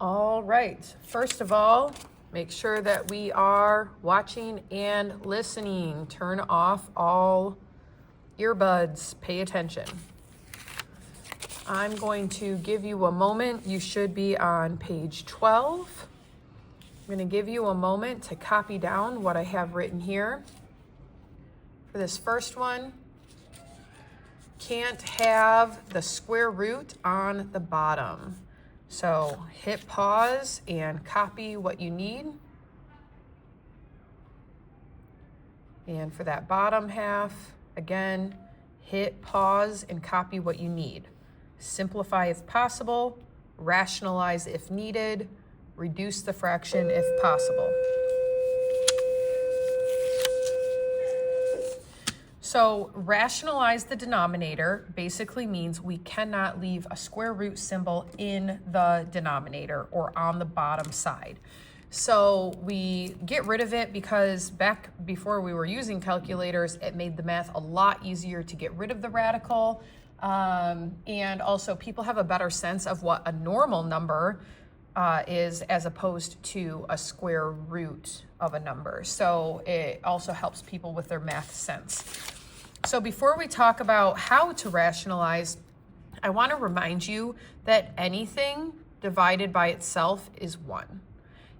All right. First of all, make sure that we are watching and listening. Turn off all earbuds. Pay attention. I'm going to give you a moment. You should be on page 12. I'm going to give you a moment to copy down what I have written here. For this first one, can't have the square root on the bottom. So hit pause and copy what you need. And for that bottom half, again, hit pause and copy what you need. Simplify if possible, rationalize if needed, reduce the fraction if possible. So rationalize the denominator basically means we cannot leave a square root symbol in the denominator or on the bottom side. So we get rid of it because back before we were using calculators, it made the math a lot easier to get rid of the radical. And also people have a better sense of what a normal number is as opposed to a square root of a number. So it also helps people with their math sense. So before we talk about how to rationalize, I want to remind you that anything divided by itself is 1.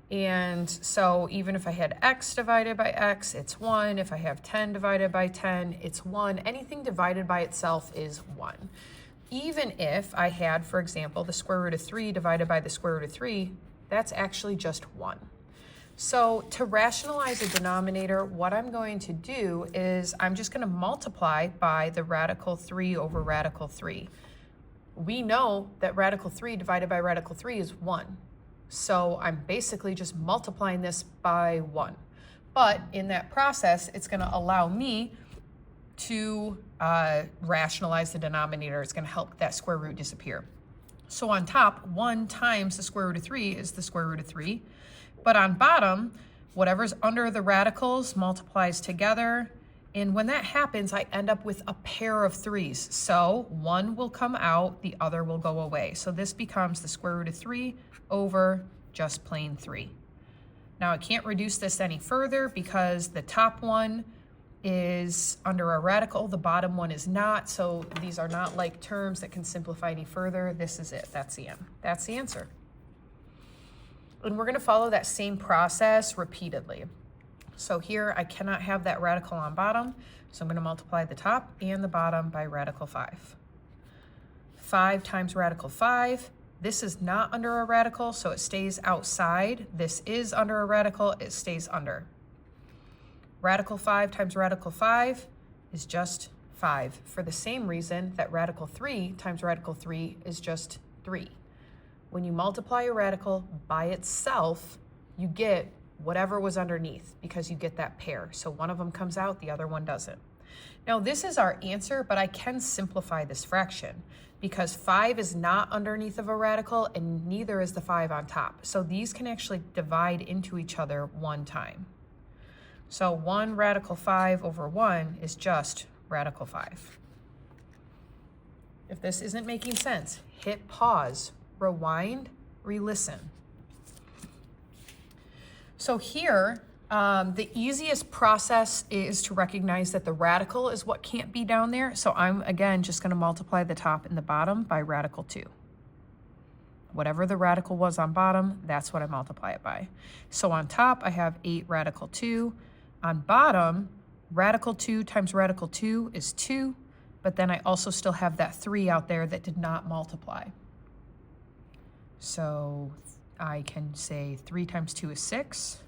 And so even if I had x divided by x, it's 1. If I have 10 divided by 10, it's 1. Anything divided by itself is 1. Even if I had, for example, the square root of 3 divided by the square root of 3, that's actually just 1. So to rationalize a denominator, what I'm going to do is I'm just going to multiply by the radical 3 over radical 3. We know that radical 3 divided by radical 3 is 1. So I'm basically just multiplying this by 1. But in that process, it's going to allow me to rationalize the denominator. It's going to help that square root disappear. So on top, 1 times the square root of 3 is the square root of 3. But on bottom, whatever's under the radicals multiplies together. And when that happens, I end up with a pair of 3's. So one will come out, the other will go away. So this becomes the square root of 3 over just plain 3. Now I can't reduce this any further because the top one is under a radical, the bottom one is not. So these are not like terms that can simplify any further. This is it. That's the end. That's the answer. And we're going to follow that same process repeatedly. So here I cannot have that radical on bottom, so I'm going to multiply the top and the bottom by radical 5. 5 times radical 5. This is not under a radical, so it stays outside. This is under a radical, it stays under. Radical 5 times radical 5 is just 5, for the same reason that radical 3 times radical 3 is just 3. When you multiply a radical by itself, you get whatever was underneath because you get that pair. So one of them comes out, the other one doesn't. Now this is our answer, but I can simplify this fraction because 5 is not underneath of a radical and neither is the 5 on top. So these can actually divide into each other one time. So 1 radical 5 over 1 is just radical 5. If this isn't making sense, hit pause. Rewind, re-listen. So here, the easiest process is to recognize that the radical is what can't be down there. So I'm, again, just going to multiply the top and the bottom by radical 2. Whatever the radical was on bottom, that's what I multiply it by. So on top, I have 8 radical 2. On bottom, radical 2 times radical 2 is 2. But then I also still have that 3 out there that did not multiply. So I can say 3 times 2 is 6.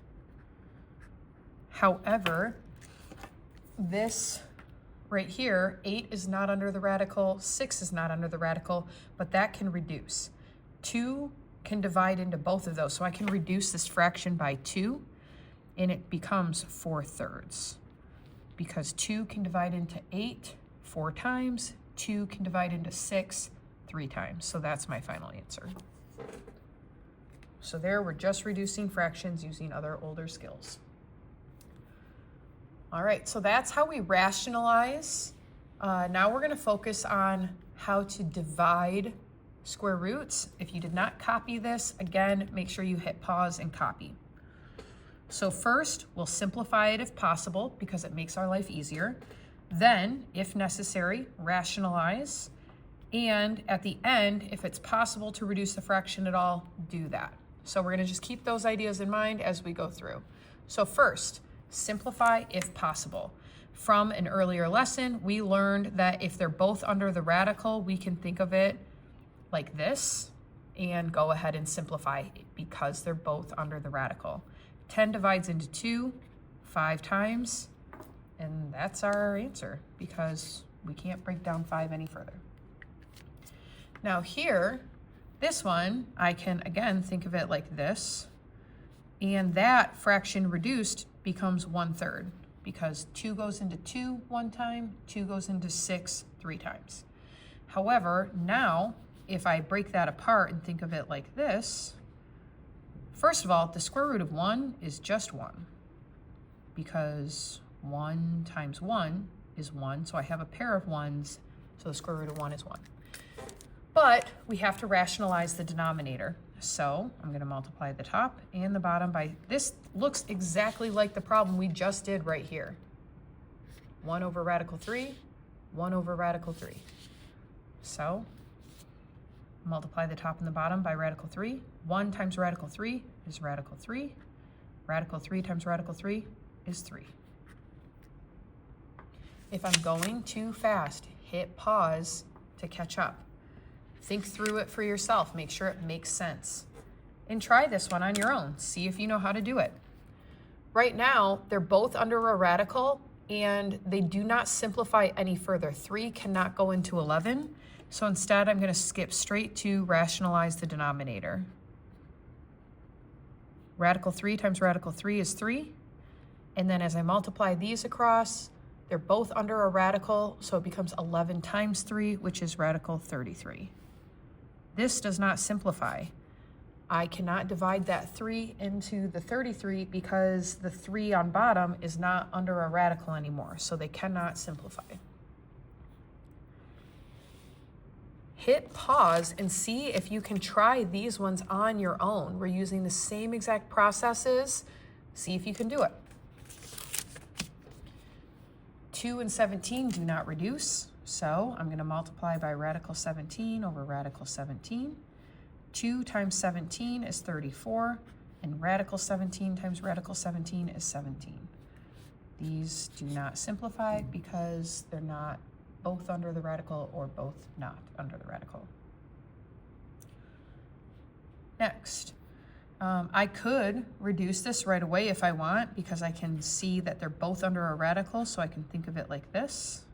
However, this right here, 8 is not under the radical, 6 is not under the radical, but that can reduce. 2 can divide into both of those. So I can reduce this fraction by 2, and it becomes 4/3. Because 2 can divide into 8 4 times, 2 can divide into 6 3 times. So that's my final answer. So there we're just reducing fractions using other older skills. All right, so that's how we rationalize. Now we're going to focus on how to divide square roots. If you did not copy this, again, make sure you hit pause and copy. So first, we'll simplify it if possible because it makes our life easier. Then, if necessary, rationalize. And at the end, if it's possible to reduce the fraction at all, do that. So we're gonna just keep those ideas in mind as we go through. So first, simplify if possible. From an earlier lesson, we learned that if they're both under the radical, we can think of it like this and go ahead and simplify because they're both under the radical. 10 divides into 2 5 times, and that's our answer because we can't break down 5 any further. Now here, this one, I can again think of it like this, and that fraction reduced becomes 1/3 because 2 goes into 2 one time, 2 goes into 6 3 times. However, now if I break that apart and think of it like this, first of all, the square root of 1 is just 1 because 1 times 1 is 1, so I have a pair of 1s, so the square root of 1 is 1. But we have to rationalize the denominator. So I'm going to multiply the top and the bottom by, this looks exactly like the problem we just did right here. 1 over radical 3, 1 over radical 3. So multiply the top and the bottom by radical 3. 1 times radical 3 is radical 3. Radical 3 times radical 3 is 3. If I'm going too fast, hit pause to catch up. Think through it for yourself. Make sure it makes sense. And try this one on your own. See if you know how to do it. Right now, they're both under a radical and they do not simplify any further. 3 cannot go into 11. So instead, I'm going to skip straight to rationalize the denominator. Radical 3 times radical 3 is 3. And then as I multiply these across, they're both under a radical, so it becomes 11 times 3, which is radical 33. This does not simplify. I cannot divide that 3 into the 33 because the 3 on bottom is not under a radical anymore, so they cannot simplify. Hit pause and see if you can try these ones on your own. We're using the same exact processes. See if you can do it. 2 and 17 do not reduce, so I'm going to multiply by radical 17 over radical 17. 2 times 17 is 34, and radical 17 times radical 17 is 17. These do not simplify because they're not both under the radical or both not under the radical. Next, I could reduce this right away if I want because I can see that they're both under a radical, so I can think of it like this.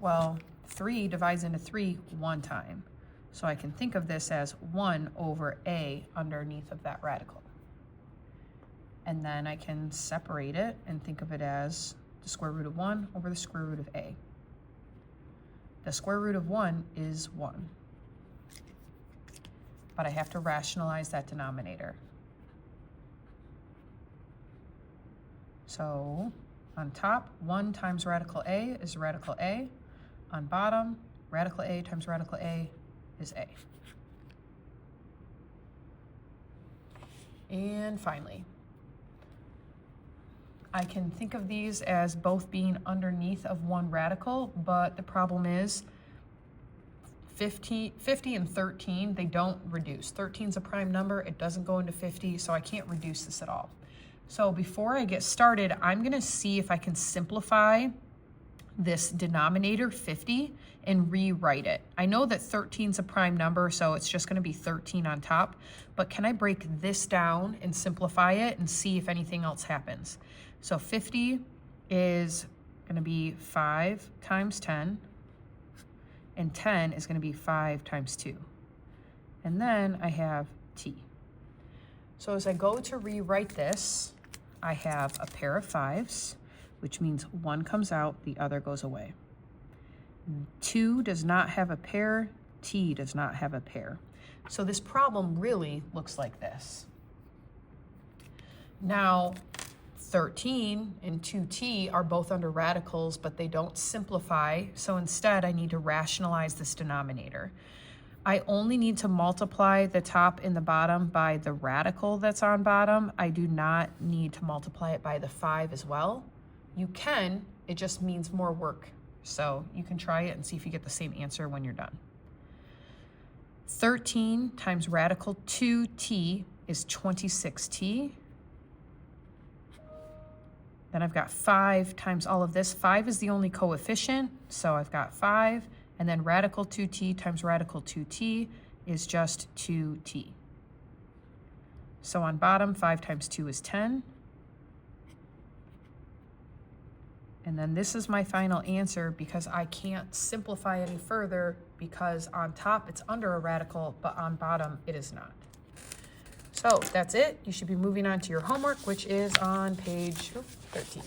Well, 3 divides into 3 one time, so I can think of this as 1 over a underneath of that radical. And then I can separate it and think of it as the square root of 1 over the square root of a. The square root of 1 is 1. But I have to rationalize that denominator. So on top, 1 times radical a is radical a. On bottom, radical a times radical a is a. And finally, I can think of these as both being underneath of one radical, but the problem is 50 and 13, they don't reduce. 13 is a prime number, it doesn't go into 50, so I can't reduce this at all. So before I get started, I'm gonna see if I can simplify this denominator 50 and rewrite it. I know that 13 is a prime number, so it's just gonna be 13 on top, but can I break this down and simplify it and see if anything else happens? So 50 is gonna be 5 times 10, and 10 is gonna be 5 times 2. And then I have t. So as I go to rewrite this, I have a pair of 5s, which means one comes out, the other goes away. 2 does not have a pair, t does not have a pair. So this problem really looks like this. Now, 13 and 2t are both under radicals, but they don't simplify. So instead, I need to rationalize this denominator. I only need to multiply the top and the bottom by the radical that's on bottom. I do not need to multiply it by the 5 as well. You can, it just means more work. So you can try it and see if you get the same answer when you're done. 13 times radical 2t is 26t. Then I've got 5 times all of this. 5 is the only coefficient, so I've got 5. And then radical 2t times radical 2t is just 2t. So on bottom, 5 times 2 is 10. And then this is my final answer because I can't simplify any further because on top it's under a radical, but on bottom it is not. So that's it. You should be moving on to your homework, which is on page 13.